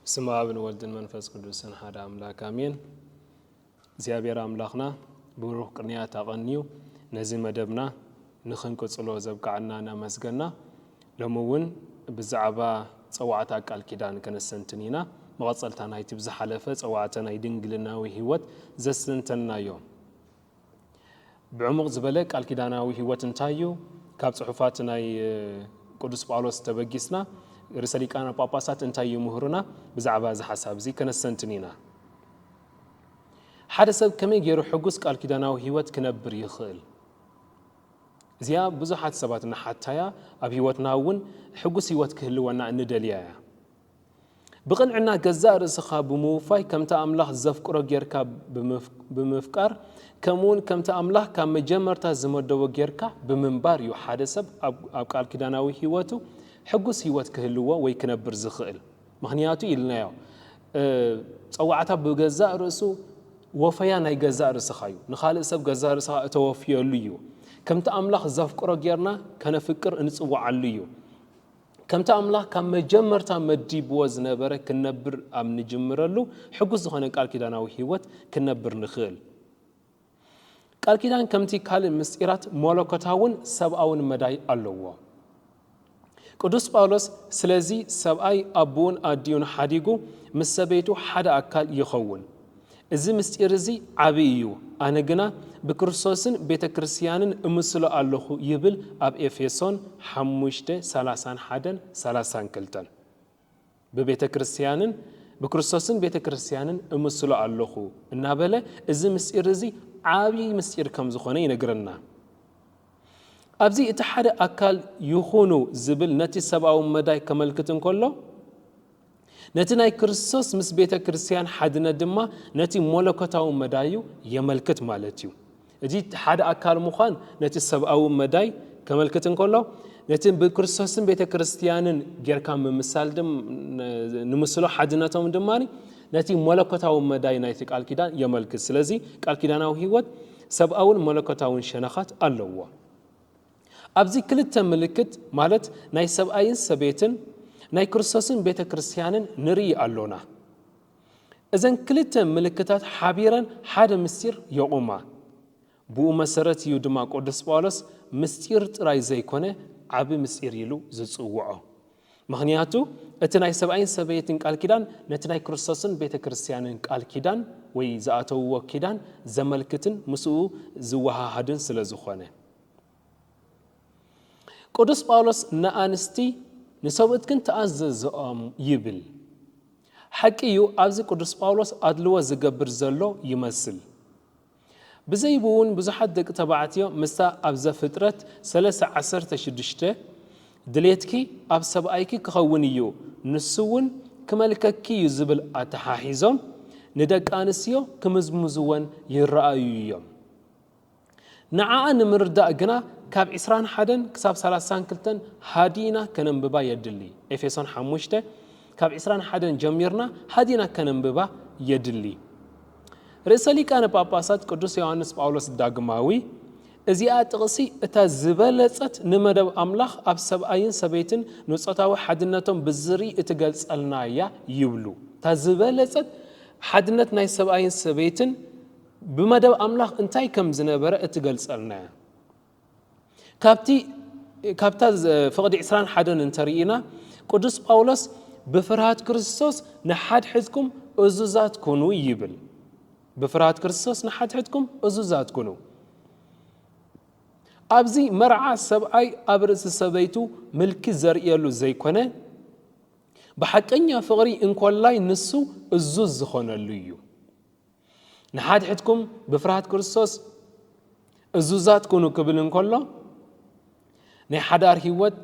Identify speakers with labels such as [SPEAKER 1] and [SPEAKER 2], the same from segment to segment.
[SPEAKER 1] بسم الله ونولد المنفس قدوسن حدا أملاك آمين زيابير أملاخنا بروح قرنيات أغنيو نزي مدبنا نخنكو صلو زبق عنا نمسقنا لمون بزعبا صوعتك الكيدان كنسنتنينا مغصلتنا يتبز حلفة صوعتنا يدنقلنا وهيوت زسنتنا يوم بعمق زبلك الكيدانا وهيوت انتايو كاب صحفاتنا قدوس باولوس تبقيسنا رسالي كان باباسات انتايو مهرنا بزعبا زحساب زي كنسنتنينا حدا سب كمي يرو حقوس قال كيدانا وهيوت كنبر يخيل زيا بزحات سباتنا حتىا اب هيوتنا ون حقوس هيوت كهلونا ندليا بقنعنا جزاء رسخا بموفاي كمتا املاح زفقرو غيركا بمفكار كمون كمتا املاح كم مجمرتا زمدو غيركا بمنبار يو حدا سب اب قال كيدانا وهيوتو حقوس هيوت كهلوا وي كنبر زخيل مخنياتو يلنايو صوعتا بجزاء رسو وفيا ناي جزاء رسخايو نخالق سب جزاء رسخا توفيوليو كمتا املاح زفقرو غيرنا كان فكر انصوع عليو كمتا املاح كم مجمرتا مديب وزنبره كنبر ام نجمرلو حقوس زخونه قال كيداناو هيوت كنبر نخيل قال كيدان كمتي قال مسئرات مولكوتاون سباون مداي الله قدوس باولوس سلازي سباي ابون اديون حديغو مسبيتو حدا اكل يخون እዚ ምስጢር እዚ ዓብዩ ኣነ ግና በክርስቶስን ቤተክርስቲያንን እምስሎ ኣለኹ ይብል ኣብ ኤፌሶን 5:31-32 በቤተክርስቲያንን በክርስቶስን ቤተክርስቲያንን እምስሎ ኣለኹ እናበለ እዚ ምስጢር እዚ ዓብይ ምስጢር ከም ዝኾነ ይነግረና ኣብዚ እቲ ሓደ ኣካል ይኹኑ ዝብል ነቲ ሰብኣዊ መዳይ ከመልክት እንከሎ نتناي كريستوس مس بيتا كريستيان حدنا دما نتي مولكوتاو مدايو يملكت مالتيو اجي حد اكال مخان نتي سباو مداي كملكت انكلو نتي بكريستوس بيتا كريستيانن غيركا ممثال دم نمسلو حدناتهم دماني نتي مولكوتاو مداي نايتي قال كيدان يملكت سلازي قال كيداناو هيوت سباو مولكوتاو شنخات الله ابزي كلتا ملكت مالت ناي سباين سبيتن ناي كريستوسن بيتا كريستيانن نري اللونا اذن كلتا ملكتات حبيرا حدا مستير يقوما بو مسرت يدما قدس باولوس مستير طراي زيكونه عبي مستير يلو زصوعو مخنياتو اتناي سبعين سبيتن قال كيدان نتناي كريستوسن بيتا كريستيانن قال كيدان وي زاتو وكيدان زملكتن مسو زوها هادن سلازخونه قدس باولوس نانستي نسوت كنت أعزز يبل حكيو أبز قدس باولوس أدلوا زجبر زلو يمثل بزيبون بزحد دك تبعتيو مسا أبز فترة 13 دليتكي أبز سبأيكي كخونيو نسون كملككي يزبل أتحاحيزهم ندق آنسيو كمزمزوان يرأيو نعاء نمردا أجنا كاب إسران حدن كساب 32 هادينا كننببا يدلي إفيسون 5 كاب إسران حدن جميرنا هادينا كننببا يدلي رسالي كان باباسات قدوس يوحنس باولوس داغماوي ازيات قصي اتا زبلصت نمدب املاح اب سباين سبيتن نصتاو حدنتهم بزري اتغلصلنايا يبلو تا زبلصت حدنت ناي سباين سبيتن بمدب املاح انتاي كم زنبره اتغلصلنا كابتا فقد إسران حدن انترينا قدس باولوس بفرهات كريستوس نحد حدكم أزوزات كونو يبل بفرهات كريستوس نحد حدكم أزوزات كونو أبزي مرعى سبعي أبرز سبيتو ملك زريالو زي كونه بحقنيا فغري إنكو الله نسو أزوز خونه الليو نحد حدكم بفرهات كريستوس أزوزات كونو كبل إنكو الله ني حدار هيوت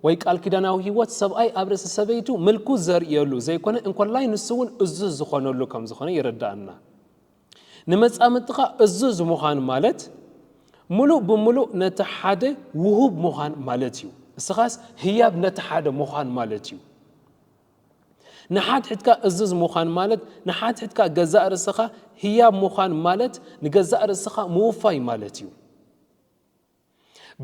[SPEAKER 1] وي قال كيداناو هيوت سباي ابرس سبيتو ملكو زر يلو زي كونه ان كل لاي نسون ازز زخونلو كم زخونه يردانا نمصامطقا ازز مخان مالت ملو بملو نتحاده وهوب مخان مالتيو اسخاس هياب نتحاده مخان مالتيو نحات حدكا ازز مخان مالت نحات حدكا جزاء رسخه هياب مخان مالت نجزاء رسخه موفاي مالتيو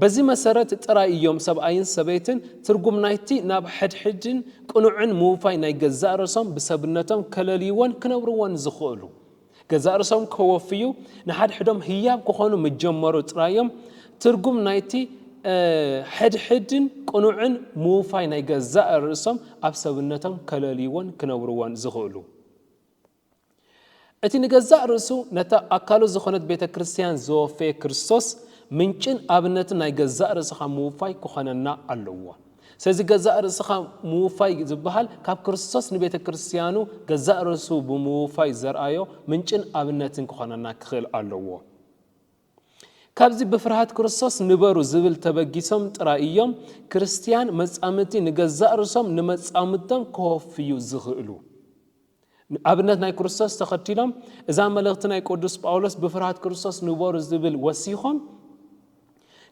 [SPEAKER 1] በዚ መሰረት ጥራይ እዮም ሰብአይን ሰበይትን ትርጉም ናይቲ ናብ ሕድሕድን ቅኑዕን ምውፋይ ናይ ገዛእ ርእሶም ብሰብነቶም ከለልይዎን ክነብርዎን ዝኽእሉ ገዛእ ርእሶም ከወፍዩ ንሓድሕዶም ህያብ ክኾኑ መጀመሩ ጥራዮም ትርጉም ናይቲ ሕድሕድን ቅኑዕን ምውፋይ ናይ ገዛእ ርእሶም ኣብ ሰብነቶም ከለልይዎን ክነብርዎን ዝኽእሉ እቲ ንገዛእ ርእሱ ነታ ኣካሉ ዝኾነት ቤተ ክርስቲያን ዘወፈየ ክርስቶስ ምንጭን ኣብነትን ናይ ገዛእ ርእስኻ ምውፋይ ክኾነና ኣለዎ ስለዚ ገዛእ ርእስኻ ምውፋይ ዝበሃል ካብ ክርስቶስ ንቤተ ክርስቲያኑ ገዛእ ርእሱ ብምውፋይ ዘርአዮ ምንጭን ኣብነትን ክኾነና ክኽእል ኣለዎ ካብዚ ብፍርሃት ክርስቶስ ንበሩ ዝብል ተበጊሶም ጥራይ እዮም ክርስቲያን መጻምቲ ንገዛእ ርእሶም ንመጻምቶም ከወፍዩ ዝኽእሉ ኣብነት ናይ ክርስቶስ ተኸቲሎም እዛ መልእኽቲ ናይ ቅዱስ ጳውሎስ ብፍርሃት ክርስቶስ ንበሩ ዝብል ወሲኾም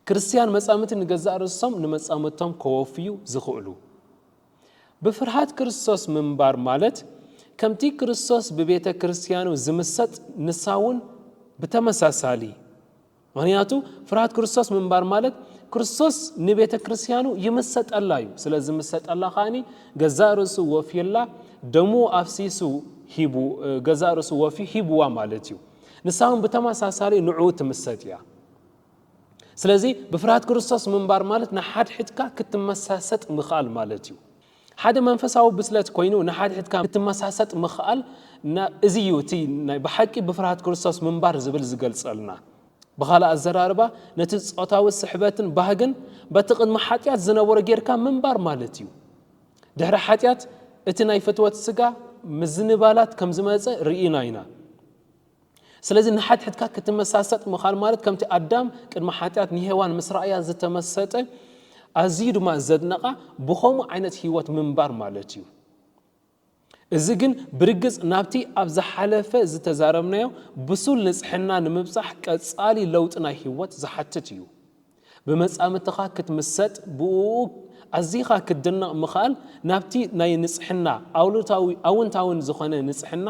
[SPEAKER 1] ክርስቲያን መጻምቲ ንገዛእ ርእሶም ንመጻምቶም ከወፍዩ ዝኽእሉ ብፍርሃት ክርስቶስ ምንባር ማለት ከምቲ ክርስቶስ ብቤተ ክርስቲያኑ ዝምሰጥ ንሳውን ብተመሳሳሊ ምክንያቱ ፍርሃት ክርስቶስ ምንባር ማለት ክርስቶስ ንቤተ ክርስቲያኑ ይምሰጠላ እዩ ስለዚ ምሰጠላ ኻኒ ገዛእ ርእሱ ወፍየላ ደሙ ኣፍሲሱ ሂቡ ገዛእ ርእሱ ወፊ ሂብዋ ማለት እዩ ንሳውን ብተመሳሳሊ ንዑ ትምሰጥ እያ ስለዚ ብፍርሃት ክርስቶስ ምንባር ማለት ንሓድሕድካ ክትመሳሰጥ ምኽኣል ማለት እዩ ሓደ መንፈሳዊ ብስለት ኮይኑ ንሓድሕድካ ክትመሳሰጥ ምኽኣል እዚ እዩ እቲ ብሓቂ ብፍርሃት ክርስቶስ ምንባር ዝብል ዝገልጸልና بخالا الزراربا نتز ጾታዊ ስሕበትን ባህግን በቲ ቅድሚ ሓጢያት ዝነበረ ጌርካ ምንባር ማለት እዩ ድሕሪ ሓጢያት እቲ ናይ ፍትወት ስጋ ምዝንባላት ከም ዝመፀ ርኢና ኢና ስለዚ ንሓድሕድካ ክትመሳሰጥ ምኻል ማለት ከምቲ ኣዳም ቅድሚ ሓጢያት ንሄዋን ምስ ረኣያ ዝተመሰጠ ኣዝዩ ድማ ዘድነቓ ብኸምኡ ዓይነት ህይወት ምንባር ማለት እዩ እዚ ግን ብርግጽ ናብቲ ኣብ ዝሓለፈ ዝተዛረብናዮ ብሱል ንጽሕና ንምብጻሕ ቀጻሊ ለውጥ ናይ ህይወት ዝሓትት እዩ ብመጻምትኻ ክትምሰጥ ብኡ ኣዚኻ ክትድነቕ ምኽኣል ናብቲ ናይ ንጽሕና ኣውንታውን ዝኾነ ንጽሕና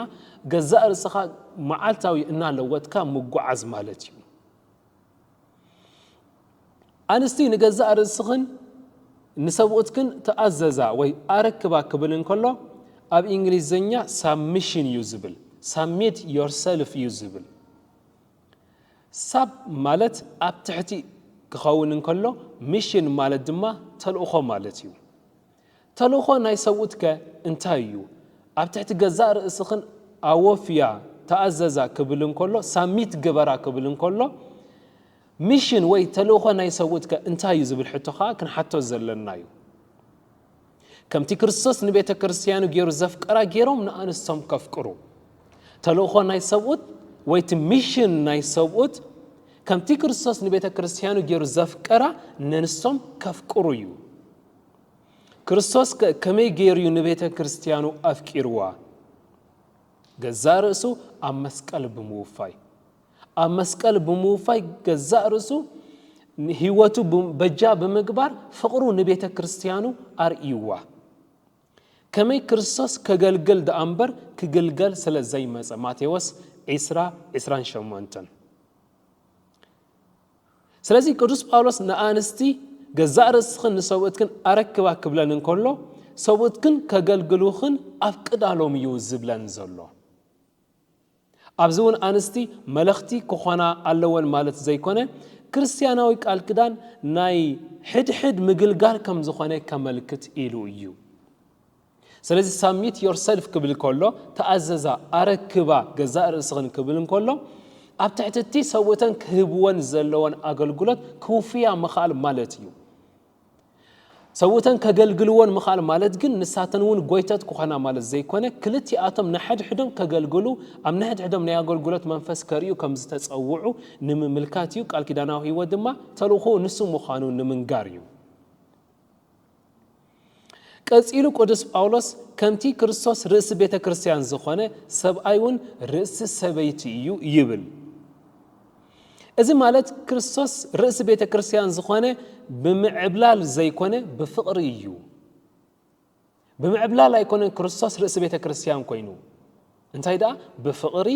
[SPEAKER 1] ገዛእ ርእስኻ መዓልታዊ እናለወጥካ ምጓዓዝ ማለት እዩ ኣንስቲ ንገዛእ ርእስኽን ንሰብኡትክን ተኣዘዛ ወይ ኣረክባ ክብል እንከሎ ኣብ እንግሊዝኛ submission usable submit yourself usable sub ማለት ኣብ ትሕቲ ክኸውን እንከሎ mission ማለት ድማ ተልእኾ ማለት እዩ ተልእኾ ናይ ሰብኡትከ እንታይ እዩ ኣብ ትሕቲ ገዛእ ርእስኽን ኣወፍያ ተኣዘዛ ክብል እንከሎ submit ግበራ ክብል እንከሎ mission ወይ ተልእኾ ናይ ሰብኡትከ እንታይ እዩ ዝብል ሕቶኻ ክንሓቶ ዘለና እዩ ከምቲ ክርስቶስ ንቤተ ክርስቲያኑ ገይሩ ዘፍቀራ ገይሮም ንኣንስቶም ከፍቅሩ ተልእኾ ናይ ሰብኡት ወይ ቲ ሚሽን ናይ ሰብኡት ከምቲ ክርስቶስ ንቤተ ክርስቲያኑ ገይሩ ዘፍቀራ ንንስቶም ከፍቅሩ እዩ ክርስቶስ ከመይ ገይሩ ንቤተ ክርስቲያኑ ኣፍቂርዋ ገዛእ ርእሱ ኣብ መስቀል ብምውፋይ ኣብ መስቀል ብምውፋይ ገዛእ ርእሱ ህይወቱ በጃ ብምግባር ፍቅሩ ንቤተ ክርስቲያኑ ኣርእይዋ ከመይ ክርስቶስ ከገልግል ደኣምበር ክገልገል ስለዘይ መፀ ማቴዎስ 10:28 ስለዚ ቅዱስ ጳውሎስ ንኣንስቲ ገዛእ ርእስኽን ንሰብኡትክን ኣረክባ ክብለን እንከሎ ሰብኡትክን ከገልግሉኽን ኣፍቅዳሎም እዩ ዝብለን ዘሎ ኣብዚ እውን ኣንስቲ መለኽቲ ክኾና ኣለወን ማለት ዘይኮነ ክርስቲያናዊ ቃል ክዳን ናይ ሕድሕድ ምግልጋል ከም ዝኾነ ከመልክት ኢሉ እዩ ስለዚ submit yourself ክብል ከሎ ተኣዘዛ ኣረክባ ገዛእ ርእስኽን ክብል እንከሎ ኣብ ትሕቲ ሰብኡተን ክህብወን ዘለወን ኣገልግሎት ክውፍያ ምኽኣል ማለት እዩ ሰብኡተን ከገልግልዎን ምኽኣል ማለት ግን ንሳተን እውን ጎይተት ክኾና ማለት ዘይኮነ ክልቲኣቶም ንሓድሕዶም ከገልግሉ ኣብ ንሓድሕዶም ናይ ኣገልግሎት መንፈስ ከርእዩ ከም ዝተጸውዑ ንምምልካት እዩ ቃል ኪዳናዊ ህይወት ድማ ተልእኾ ንሱ ምዃኑ ንምንጋር እዩ ቀጺሉ ቅዱስ ጳውሎስ ከምቲ ክርስቶስ ርእሲ ቤተ ክርስቲያን ዝኾነ ሰብኣይ እውን ርእሲ ሰበይቲ እዩ ይብል እዚ ማለት ክርስቶስ ርእሲ ቤተ ክርስቲያን ዝኾነ ብምዕብላል ዘይኮነ ብፍቕሪ እዩ ብምዕብላል ኣይኮነ ክርስቶስ ርእሲ ቤተ ክርስቲያን ኮይኑ እንታይ ደኣ ብፍቕሪ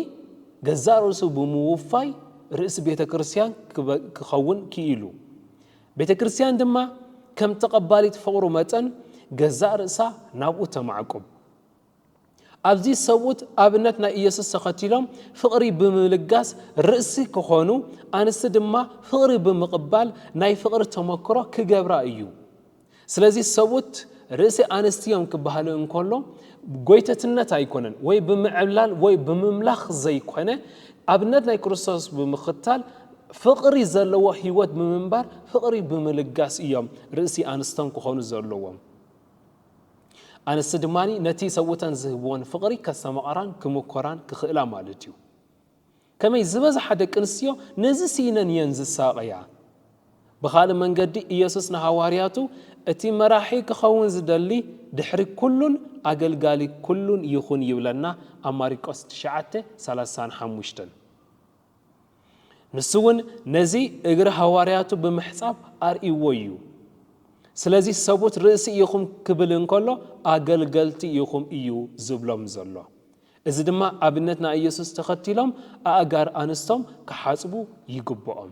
[SPEAKER 1] ገዛእ ርእሱ ብምውፋይ ርእሲ ቤተ ክርስቲያን ክኸውን ክኢሉ ቤተክርስቲያን ድማ ከም ተቀባሊት ፍቅሩ መጠን ገዛእ ርእሳ ናብኡ ተማዕቆብ ኣብዚ ሰውት ኣብነት ናይ ኢየሱስ ተኸቲሎም ፍቅሪ ብምልጋስ ርእሲ ክኾኑ ኣንስቲ ድማ ፍቅሪ ብምቕባል ናይ ፍቅሪ ተመክሮ ክገብራ እዩ ስለዚህ ሰውት ርእሲ ኣንስቲዮም ክበሃሉ እንከሎ ጎይተትነት ኣይኮነን ወይ ብምዕብላል ወይ ብምምላኽ ዘይኮነ ኣብነት ናይ ክርስቶስ ብምኽታል ፍቅሪ ዘለዎ ህይወት ብምንባር ፍቅሪ ብምልጋስ እዮም ርእሲ ኣንስቶም ክኾኑ ዘለዎም ኣንስቲ ድማኒ ነቲ ሰውተን ዝህብዎን ፍቅሪ ከሰማቕራን ክምኮራን ክኽእላ ማለት እዩ ከመይ ዝበዝሓ ደቂ ኣንስትዮ ነዚ ሲነን እየን ዝሳቀያ ብኻልእ መንገዲ ኢየሱስ ንሃዋርያቱ እቲ መራሒ ክኸውን ዝደሊ ድሕሪ ኩሉን ኣገልጋሊ ኩሉን ይኹን ይብለና ኣብ ማርቆስ 9:35 ንስውን ነዚ እግሪ ሃዋርያቱ ብምሕፃብ ኣርእይዎ እዩ ስለዚህ ሰቡት ርእሲ ኢኹም ክብል እንከሎ ኣገልገልቲ ኢኹም እዩ ዝብሎም ዘሎ እዚ ድማ ኣብነት ናይ ኢየሱስ ተኸቲሎም ኣእጋር ኣንስቶም ክሓጽቡ ይግብኦም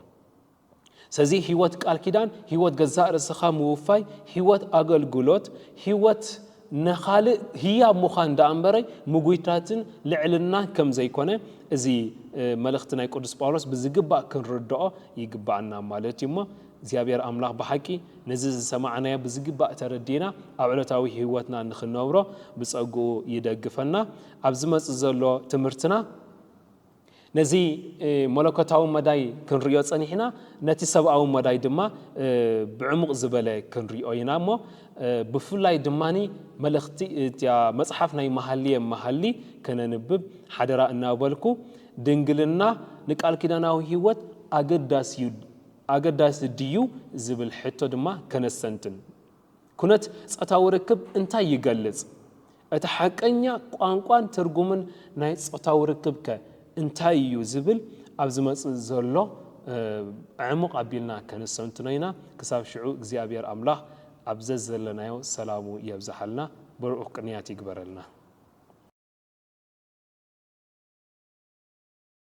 [SPEAKER 1] ስለዚህ ህይወት ቃል ኪዳን ህይወት ገዛእ ርእስኻ ምውፋይ ህይወት ኣገልግሎት ህይወት ንኻልእ ህያብ ምዃን ዳኣንበረይ ምጉይታትን ልዕልና ከም ዘይኮነ እዚ መልእኽቲ ናይ ቅዱስ ጳውሎስ ብዝግባእ ክንርድኦ ይግባአና ማለት እዩ ሞ እግዚአብሔር አምላክ በሐቂ ነዚ ዝሰማዕናዮ ብዝግባእ ተረዲና ኣብ ዕለታዊ ህይወትና ንኽነብሮ ብጸጉ ይደግፈና ኣብ ዝመጽ ዘሎ ትምህርትና ነዚ መለኮታዊ መዳይ ክንሪኦ ጸኒሕና ነቲ ሰብኣዊ መዳይ ድማ ብዕሙቕ ዝበለ ክንሪኦ ኢና እሞ ብፍላይ ድማኒ መልእኽቲ መጽሓፍ ናይ መሃሊ ከነንብብ ሓደራ እናበልኩ ድንግልና ንቃል ኪዳናዊ ህይወት ኣገዳሲ ድዩ ዝብል ሕቶ ድማ ከነሰንትን ኩነት ጾታዊ ርክብ እንታይ ይገልጽ እቲ ሓቀኛ ቋንቋን ትርጉምን ናይ ጾታዊ ርክብ እንታይ እዩ ዝብል ኣብ ዝመጽእ ዘሎ ዕሙቕ ኣቢልና ከነሰንትን ኢና ክሳብ ሽዑ እግዚአብሔር ኣምላኽ ኣብ ዘለናዮ ሰላሙ የብዛሓልና ብሩኽ ቅንያት ይግበረልና